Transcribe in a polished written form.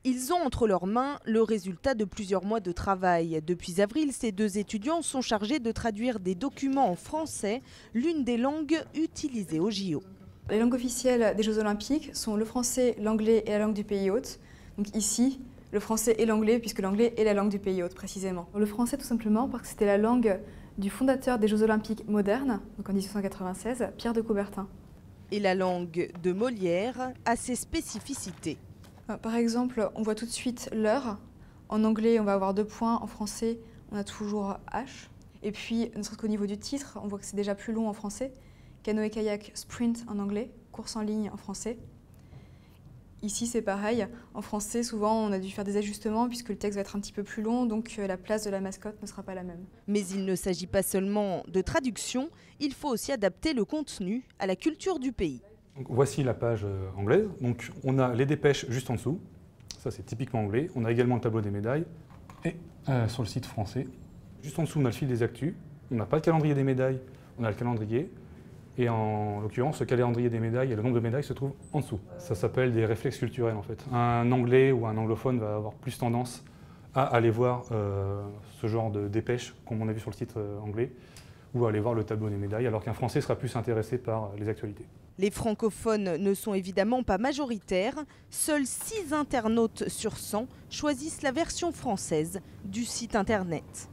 Ils ont entre leurs mains le résultat de plusieurs mois de travail. Depuis avril, ces deux étudiants sont chargés de traduire des documents en français, l'une des langues utilisées au JO. Les langues officielles des Jeux Olympiques sont le français, l'anglais et la langue du pays hôte. Donc ici, le français et l'anglais, puisque l'anglais est la langue du pays hôte précisément. Le français tout simplement parce que c'était la langue du fondateur des Jeux Olympiques modernes, donc en 1896, Pierre de Coubertin. Et la langue de Molière a ses spécificités. Par exemple, on voit tout de suite l'heure. En anglais, on va avoir 2 points. En français, on a toujours H. Et puis, ne serait-ce qu'au niveau du titre, on voit que c'est déjà plus long en français. Canoë-kayak sprint en anglais, course en ligne en français. Ici, c'est pareil. En français, souvent, on a dû faire des ajustements puisque le texte va être un petit peu plus long, donc la place de la mascotte ne sera pas la même. Mais il ne s'agit pas seulement de traduction, il faut aussi adapter le contenu à la culture du pays. Donc, voici la page anglaise. Donc, on a les dépêches juste en dessous. Ça, c'est typiquement anglais. On a également le tableau des médailles. Et sur le site français, juste en dessous, on a le fil des actus. On n'a pas le calendrier des médailles, on a le calendrier. Et en l'occurrence, le calendrier des médailles et le nombre de médailles se trouvent en dessous. Ça s'appelle des réflexes culturels en fait. Un anglais ou un anglophone va avoir plus tendance à aller voir ce genre de dépêches, comme on a vu sur le site anglais, ou à aller voir le tableau des médailles, alors qu'un français sera plus intéressé par les actualités. Les francophones ne sont évidemment pas majoritaires. Seuls 6 internautes sur 100 choisissent la version française du site internet.